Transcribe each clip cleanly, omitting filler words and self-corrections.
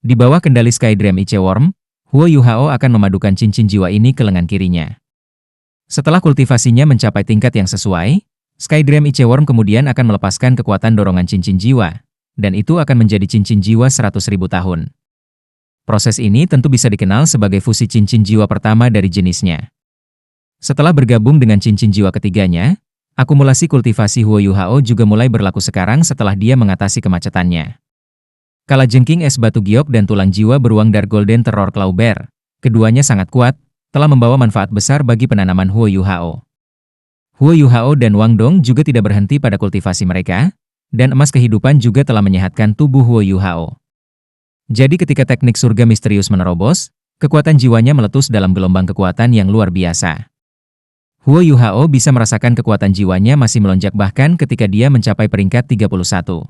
Di bawah kendali Skydream Iceworm, Huo Yuhao akan memadukan cincin jiwa ini ke lengan kirinya. Setelah kultivasinya mencapai tingkat yang sesuai, Skydream Iceworm kemudian akan melepaskan kekuatan dorongan cincin jiwa, dan itu akan menjadi cincin jiwa 100.000 tahun. Proses ini tentu bisa dikenal sebagai fusi cincin jiwa pertama dari jenisnya. Setelah bergabung dengan cincin jiwa ketiganya, akumulasi kultivasi Huo Yuhao juga mulai berlaku sekarang setelah dia mengatasi kemacetannya. Kalajengking es batu giok dan tulang jiwa beruang Dark Golden Terror Claw Bear, keduanya sangat kuat, telah membawa manfaat besar bagi penanaman Huo Yuhao. Huo Yuhao dan Wang Dong juga tidak berhenti pada kultivasi mereka, dan emas kehidupan juga telah menyehatkan tubuh Huo Yuhao. Jadi ketika teknik surga misterius menerobos, kekuatan jiwanya meletus dalam gelombang kekuatan yang luar biasa. Huo Yuhao bisa merasakan kekuatan jiwanya masih melonjak bahkan ketika dia mencapai peringkat 31.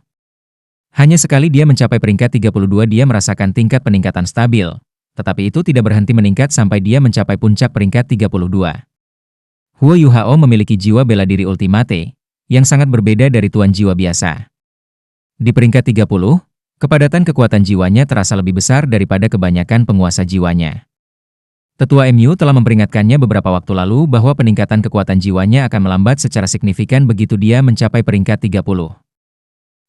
Hanya sekali dia mencapai peringkat 32 dia merasakan tingkat peningkatan stabil, tetapi itu tidak berhenti meningkat sampai dia mencapai puncak peringkat 32. Huo Yuhao memiliki jiwa bela diri ultimate, yang sangat berbeda dari tuan jiwa biasa. Di peringkat 30, kepadatan kekuatan jiwanya terasa lebih besar daripada kebanyakan penguasa jiwanya. Tetua MU telah memperingatkannya beberapa waktu lalu bahwa peningkatan kekuatan jiwanya akan melambat secara signifikan begitu dia mencapai peringkat 30.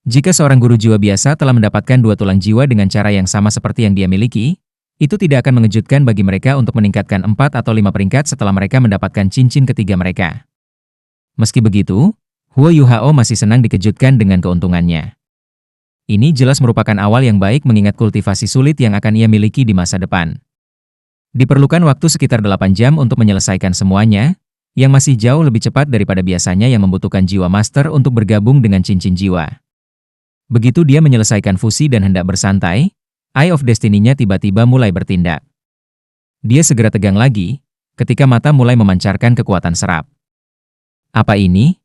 Jika seorang guru jiwa biasa telah mendapatkan 2 tulang jiwa dengan cara yang sama seperti yang dia miliki, itu tidak akan mengejutkan bagi mereka untuk meningkatkan 4 atau 5 peringkat setelah mereka mendapatkan cincin ketiga mereka. Meski begitu, Huo Yuhao masih senang dikejutkan dengan keuntungannya. Ini jelas merupakan awal yang baik mengingat kultivasi sulit yang akan ia miliki di masa depan. Diperlukan waktu sekitar 8 jam untuk menyelesaikan semuanya, yang masih jauh lebih cepat daripada biasanya yang membutuhkan jiwa master untuk bergabung dengan cincin jiwa. Begitu dia menyelesaikan fusi dan hendak bersantai, Eye of Destiny-nya tiba-tiba mulai bertindak. Dia segera tegang lagi, ketika mata mulai memancarkan kekuatan serap. Apa ini?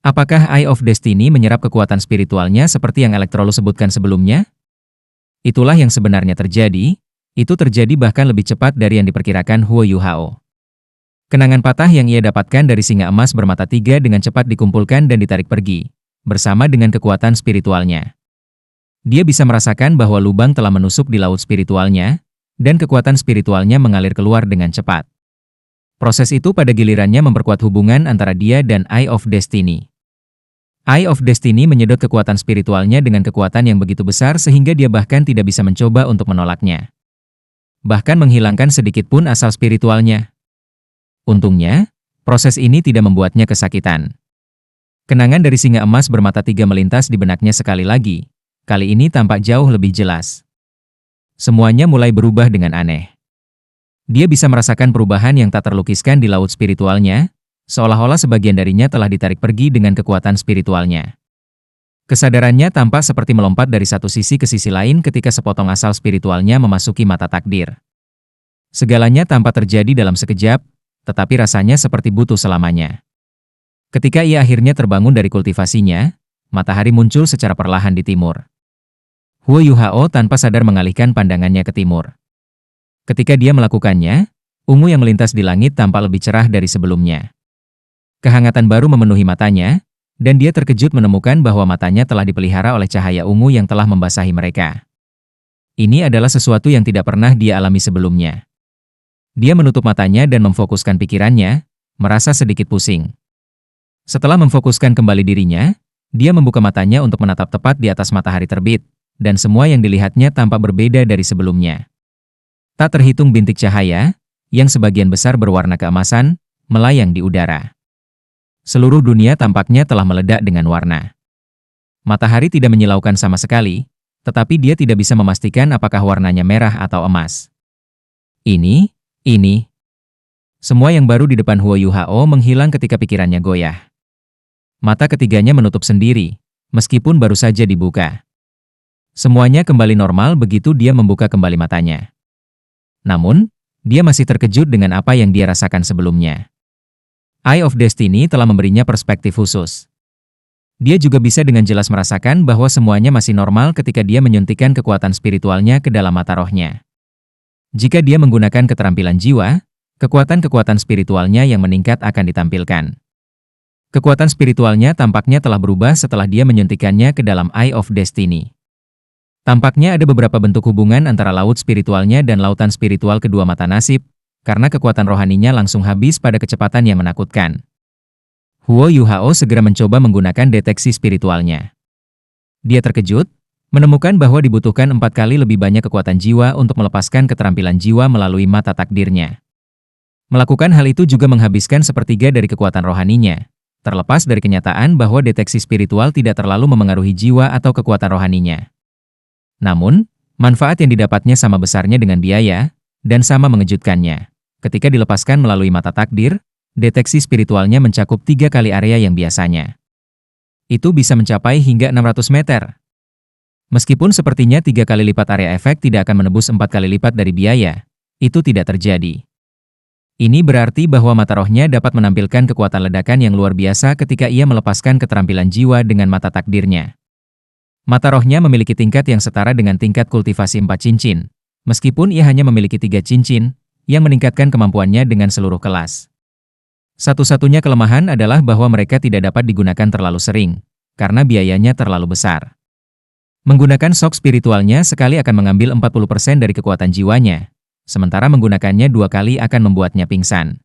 Apakah Eye of Destiny menyerap kekuatan spiritualnya seperti yang Electrolux sebutkan sebelumnya? Itulah yang sebenarnya terjadi, itu terjadi bahkan lebih cepat dari yang diperkirakan Huo Yuhao. Kenangan patah yang ia dapatkan dari singa emas bermata 3 dengan cepat dikumpulkan dan ditarik pergi, bersama dengan kekuatan spiritualnya. Dia bisa merasakan bahwa lubang telah menusuk di laut spiritualnya, dan kekuatan spiritualnya mengalir keluar dengan cepat. Proses itu pada gilirannya memperkuat hubungan antara dia dan Eye of Destiny. Eye of Destiny menyedot kekuatan spiritualnya dengan kekuatan yang begitu besar sehingga dia bahkan tidak bisa mencoba untuk menolaknya. Bahkan menghilangkan sedikit pun asal spiritualnya. Untungnya, proses ini tidak membuatnya kesakitan. Kenangan dari singa emas bermata 3 melintas di benaknya sekali lagi. Kali ini tampak jauh lebih jelas. Semuanya mulai berubah dengan aneh. Dia bisa merasakan perubahan yang tak terlukiskan di laut spiritualnya, seolah-olah sebagian darinya telah ditarik pergi dengan kekuatan spiritualnya. Kesadarannya tampak seperti melompat dari satu sisi ke sisi lain ketika sepotong asal spiritualnya memasuki mata takdir. Segalanya tampak terjadi dalam sekejap, tetapi rasanya seperti butuh selamanya. Ketika ia akhirnya terbangun dari kultivasinya, matahari muncul secara perlahan di timur. Huo Yuhao tanpa sadar mengalihkan pandangannya ke timur. Ketika dia melakukannya, ungu yang melintas di langit tampak lebih cerah dari sebelumnya. Kehangatan baru memenuhi matanya, dan dia terkejut menemukan bahwa matanya telah dipelihara oleh cahaya ungu yang telah membasahi mereka. Ini adalah sesuatu yang tidak pernah dia alami sebelumnya. Dia menutup matanya dan memfokuskan pikirannya, merasa sedikit pusing. Setelah memfokuskan kembali dirinya, dia membuka matanya untuk menatap tepat di atas matahari terbit, dan semua yang dilihatnya tampak berbeda dari sebelumnya. Tak terhitung bintik cahaya, yang sebagian besar berwarna keemasan, melayang di udara. Seluruh dunia tampaknya telah meledak dengan warna. Matahari tidak menyilaukan sama sekali, tetapi dia tidak bisa memastikan apakah warnanya merah atau emas. Ini. Semua yang baru di depan Huo Yuhao menghilang ketika pikirannya goyah. Mata ketiganya menutup sendiri, meskipun baru saja dibuka. Semuanya kembali normal begitu dia membuka kembali matanya. Namun, dia masih terkejut dengan apa yang dia rasakan sebelumnya. Eye of Destiny telah memberinya perspektif khusus. Dia juga bisa dengan jelas merasakan bahwa semuanya masih normal ketika dia menyuntikkan kekuatan spiritualnya ke dalam mata rohnya. Jika dia menggunakan keterampilan jiwa, kekuatan-kekuatan spiritualnya yang meningkat akan ditampilkan. Kekuatan spiritualnya tampaknya telah berubah setelah dia menyuntikkannya ke dalam Eye of Destiny. Tampaknya ada beberapa bentuk hubungan antara laut spiritualnya dan lautan spiritual kedua mata nasib, karena kekuatan rohaninya langsung habis pada kecepatan yang menakutkan. Huo Yuhao segera mencoba menggunakan deteksi spiritualnya. Dia terkejut, menemukan bahwa dibutuhkan 4 kali lebih banyak kekuatan jiwa untuk melepaskan keterampilan jiwa melalui mata takdirnya. Melakukan hal itu juga menghabiskan sepertiga dari kekuatan rohaninya, terlepas dari kenyataan bahwa deteksi spiritual tidak terlalu memengaruhi jiwa atau kekuatan rohaninya. Namun, manfaat yang didapatnya sama besarnya dengan biaya, dan sama mengejutkannya. Ketika dilepaskan melalui mata takdir, deteksi spiritualnya mencakup 3 kali area yang biasanya. Itu bisa mencapai hingga 600 meter. Meskipun sepertinya 3 kali lipat area efek tidak akan menebus 4 kali lipat dari biaya, itu tidak terjadi. Ini berarti bahwa mata rohnya dapat menampilkan kekuatan ledakan yang luar biasa ketika ia melepaskan keterampilan jiwa dengan mata takdirnya. Mata rohnya memiliki tingkat yang setara dengan tingkat kultivasi 4 cincin, meskipun ia hanya memiliki 3 cincin, yang meningkatkan kemampuannya dengan seluruh kelas. Satu-satunya kelemahan adalah bahwa mereka tidak dapat digunakan terlalu sering, karena biayanya terlalu besar. Menggunakan sok spiritualnya sekali akan mengambil 40% dari kekuatan jiwanya, sementara menggunakannya 2 kali akan membuatnya pingsan.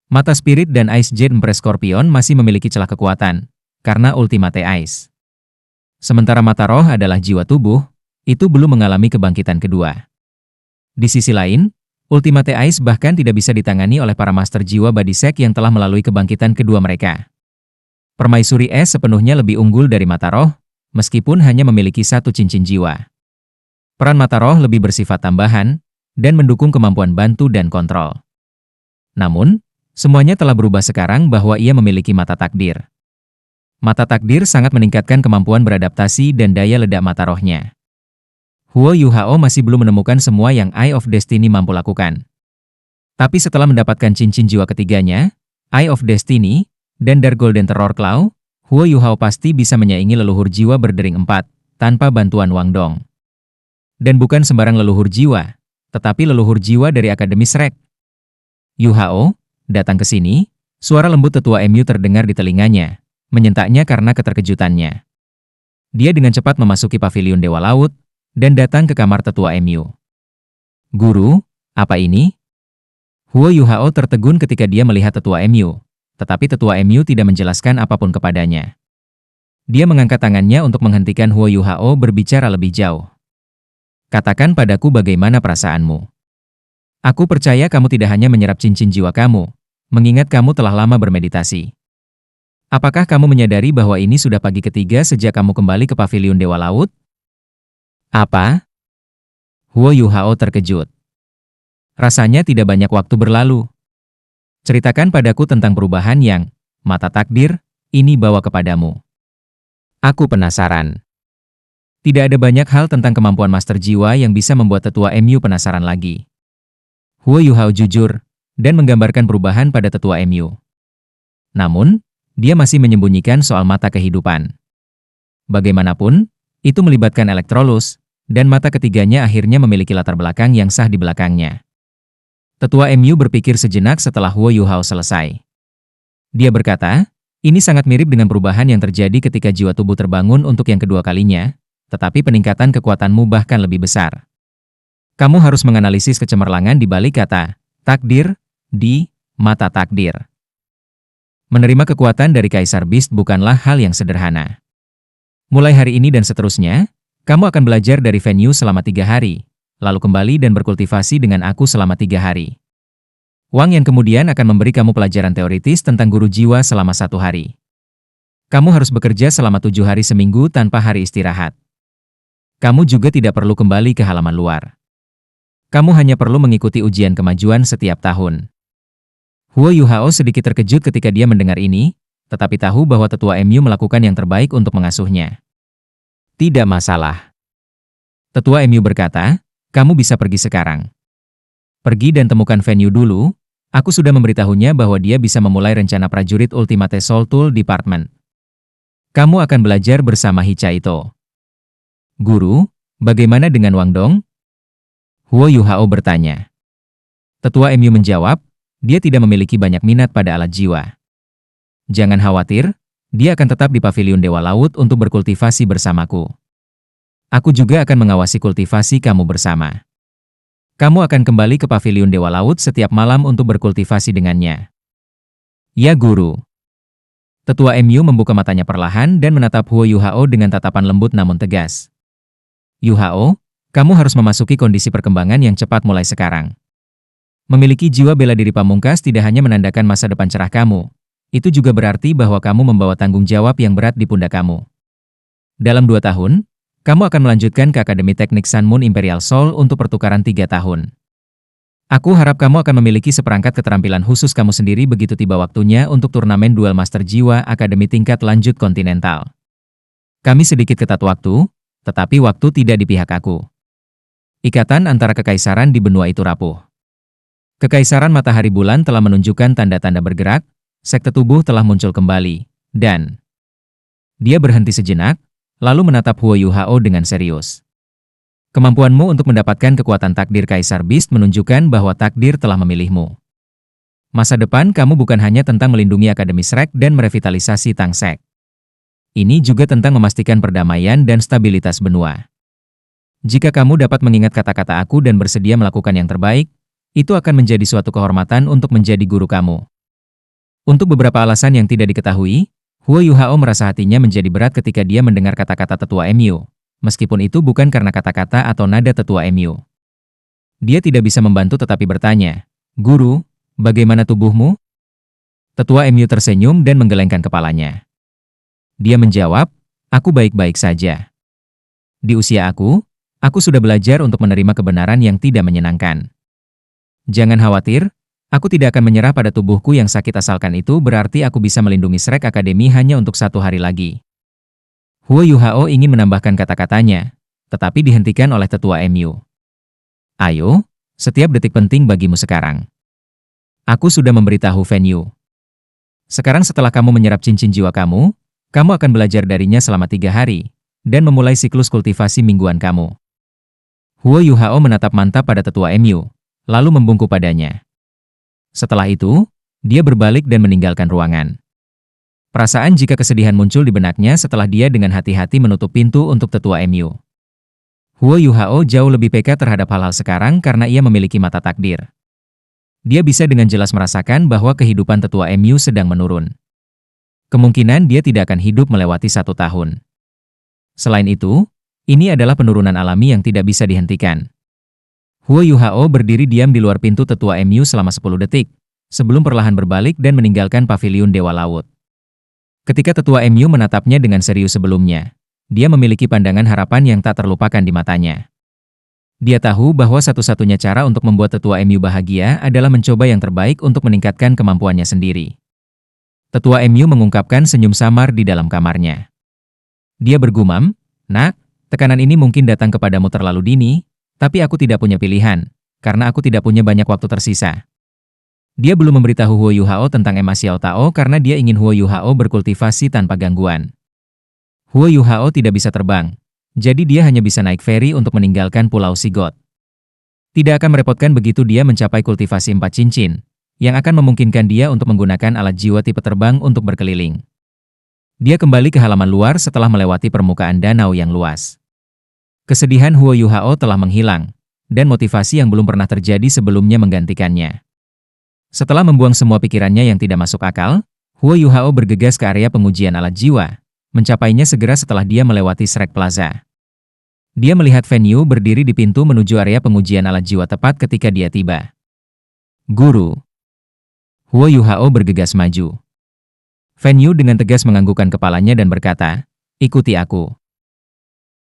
Mata Spirit dan Ice Jet Empress Scorpion masih memiliki celah kekuatan, karena Ultimate Ice. Sementara mata roh adalah jiwa tubuh, itu belum mengalami kebangkitan kedua. Di sisi lain, Ultimate Ice bahkan tidak bisa ditangani oleh para master jiwa Bodhisek yang telah melalui kebangkitan kedua mereka. Permaisuri Es sepenuhnya lebih unggul dari mata roh, meskipun hanya memiliki 1 cincin jiwa. Peran mata roh lebih bersifat tambahan, dan mendukung kemampuan bantu dan kontrol. Namun, semuanya telah berubah sekarang bahwa ia memiliki mata takdir. Mata takdir sangat meningkatkan kemampuan beradaptasi dan daya ledak mata rohnya. Huo Yuhao masih belum menemukan semua yang Eye of Destiny mampu lakukan. Tapi setelah mendapatkan cincin jiwa ketiganya, Eye of Destiny, dan Dark Golden Terror Claw, Huo Yuhao pasti bisa menyaingi leluhur jiwa berdering 4, tanpa bantuan Wang Dong. Dan bukan sembarang leluhur jiwa, tetapi leluhur jiwa dari Akademi Shrek. Yuhao, datang ke sini, suara lembut tetua Emu terdengar di telinganya, menyentaknya karena keterkejutannya. Dia dengan cepat memasuki paviliun Dewa Laut, dan datang ke kamar tetua Emu. Guru, apa ini? Huo Yuhao tertegun ketika dia melihat tetua Emu, tetapi tetua Emu tidak menjelaskan apapun kepadanya. Dia mengangkat tangannya untuk menghentikan Huo Yuhao berbicara lebih jauh. Katakan padaku bagaimana perasaanmu. Aku percaya kamu tidak hanya menyerap cincin jiwa kamu, mengingat kamu telah lama bermeditasi. Apakah kamu menyadari bahwa ini sudah pagi ketiga sejak kamu kembali ke paviliun Dewa Laut? Apa? Huo Yuhao terkejut. Rasanya tidak banyak waktu berlalu. Ceritakan padaku tentang perubahan yang, mata takdir, ini bawa kepadamu. Aku penasaran. Tidak ada banyak hal tentang kemampuan master jiwa yang bisa membuat tetua Emu penasaran lagi. Huo Yuhao jujur, dan menggambarkan perubahan pada tetua Emu. Namun, dia masih menyembunyikan soal mata kehidupan. Bagaimanapun, itu melibatkan Electrolus, dan mata ketiganya akhirnya memiliki latar belakang yang sah di belakangnya. Tetua Emu berpikir sejenak setelah Huo Yuhao selesai. Dia berkata, ini sangat mirip dengan perubahan yang terjadi ketika jiwa tubuh terbangun untuk yang kedua kalinya, tetapi peningkatan kekuatanmu bahkan lebih besar. Kamu harus menganalisis kecemerlangan di balik kata takdir di mata takdir. Menerima kekuatan dari Kaisar Beast bukanlah hal yang sederhana. Mulai hari ini dan seterusnya, kamu akan belajar dari venue selama 3 hari, lalu kembali dan berkultivasi dengan aku selama 3 hari. Wang yang kemudian akan memberi kamu pelajaran teoritis tentang guru jiwa selama 1 hari. Kamu harus bekerja selama 7 hari seminggu tanpa hari istirahat. Kamu juga tidak perlu kembali ke halaman luar. Kamu hanya perlu mengikuti ujian kemajuan setiap tahun. Huo Yuhao sedikit terkejut ketika dia mendengar ini, tetapi tahu bahwa tetua Emu melakukan yang terbaik untuk mengasuhnya. Tidak masalah. Tetua Emu berkata, kamu bisa pergi sekarang. Pergi dan temukan venue dulu, aku sudah memberitahunya bahwa dia bisa memulai rencana prajurit Ultimate Soul Tool Department. Kamu akan belajar bersama Hichaito. Guru, bagaimana dengan Wang Dong? Huo Yuhao bertanya. Tetua Emu menjawab, dia tidak memiliki banyak minat pada alat jiwa. Jangan khawatir, dia akan tetap di paviliun Dewa Laut untuk berkultivasi bersamaku. Aku juga akan mengawasi kultivasi kamu bersama. Kamu akan kembali ke Paviliun Dewa Laut setiap malam untuk berkultivasi dengannya. Ya Guru. Tetua MU membuka matanya perlahan dan menatap Huo Yuhao dengan tatapan lembut namun tegas. Yuhao, kamu harus memasuki kondisi perkembangan yang cepat mulai sekarang. Memiliki jiwa bela diri pamungkas tidak hanya menandakan masa depan cerah kamu, itu juga berarti bahwa kamu membawa tanggung jawab yang berat di pundak kamu. Dalam 2 tahun, kamu akan melanjutkan ke Akademi Teknik Sun Moon Imperial Soul untuk pertukaran 3 tahun. Aku harap kamu akan memiliki seperangkat keterampilan khusus kamu sendiri begitu tiba waktunya untuk turnamen Duel Master Jiwa Akademi tingkat lanjut kontinental. Kami sedikit ketat waktu, tetapi waktu tidak di pihak aku. Ikatan antara kekaisaran di benua itu rapuh. Kekaisaran Matahari Bulan telah menunjukkan tanda-tanda bergerak, sekte tubuh telah muncul kembali, dan dia berhenti sejenak, lalu menatap Huo Yuhao dengan serius. Kemampuanmu untuk mendapatkan kekuatan takdir Kaisar Beast menunjukkan bahwa takdir telah memilihmu. Masa depan kamu bukan hanya tentang melindungi Akademi Shrek dan merevitalisasi Tangsek. Ini juga tentang memastikan perdamaian dan stabilitas benua. Jika kamu dapat mengingat kata-kata aku dan bersedia melakukan yang terbaik, itu akan menjadi suatu kehormatan untuk menjadi guru kamu. Untuk beberapa alasan yang tidak diketahui, Huo Yuhao merasa hatinya menjadi berat ketika dia mendengar kata-kata tetua MU, meskipun itu bukan karena kata-kata atau nada tetua MU. Dia tidak bisa membantu tetapi bertanya, "Guru, bagaimana tubuhmu?" Tetua MU tersenyum dan menggelengkan kepalanya. Dia menjawab, "Aku baik-baik saja. Di usia aku sudah belajar untuk menerima kebenaran yang tidak menyenangkan. Jangan khawatir, aku tidak akan menyerah pada tubuhku yang sakit asalkan itu berarti aku bisa melindungi Shrek Academy hanya untuk 1 hari lagi." Huo Yuhao ingin menambahkan kata-katanya, tetapi dihentikan oleh tetua MU. "Ayo, setiap detik penting bagimu sekarang. Aku sudah memberitahu Fan Yu. Sekarang setelah kamu menyerap cincin jiwa kamu akan belajar darinya selama 3 hari, dan memulai siklus kultivasi mingguan kamu." Huo Yuhao menatap mantap pada tetua MU, lalu membungkuk padanya. Setelah itu, dia berbalik dan meninggalkan ruangan. Perasaan jika kesedihan muncul di benaknya setelah dia dengan hati-hati menutup pintu untuk tetua MU. Huo Yuhao jauh lebih peka terhadap hal-hal sekarang karena ia memiliki mata takdir. Dia bisa dengan jelas merasakan bahwa kehidupan tetua MU sedang menurun. Kemungkinan dia tidak akan hidup melewati 1 tahun. Selain itu, ini adalah penurunan alami yang tidak bisa dihentikan. Huo Yuhao berdiri diam di luar pintu tetua MU selama 10 detik, sebelum perlahan berbalik dan meninggalkan Paviliun Dewa Laut. Ketika tetua MU menatapnya dengan serius sebelumnya, dia memiliki pandangan harapan yang tak terlupakan di matanya. Dia tahu bahwa satu-satunya cara untuk membuat tetua MU bahagia adalah mencoba yang terbaik untuk meningkatkan kemampuannya sendiri. Tetua MU mengungkapkan senyum samar di dalam kamarnya. Dia bergumam, "Nak, tekanan ini mungkin datang kepadamu terlalu dini, tapi aku tidak punya pilihan, karena aku tidak punya banyak waktu tersisa." Dia belum memberitahu Huo Yuhao tentang Emma Xiao Tao karena dia ingin Huo Yuhao berkultivasi tanpa gangguan. Huo Yuhao tidak bisa terbang, jadi dia hanya bisa naik feri untuk meninggalkan Pulau Sigot. Tidak akan merepotkan begitu dia mencapai kultivasi 4 cincin, yang akan memungkinkan dia untuk menggunakan alat jiwa tipe terbang untuk berkeliling. Dia kembali ke halaman luar setelah melewati permukaan danau yang luas. Kesedihan Huo Yuhao telah menghilang, dan motivasi yang belum pernah terjadi sebelumnya menggantikannya. Setelah membuang semua pikirannya yang tidak masuk akal, Huo Yuhao bergegas ke area pengujian alat jiwa, mencapainya segera setelah dia melewati Shrek Plaza. Dia melihat Fan Yu berdiri di pintu menuju area pengujian alat jiwa tepat ketika dia tiba. "Guru." Huo Yuhao bergegas maju. Fan Yu dengan tegas menganggukkan kepalanya dan berkata, "Ikuti aku."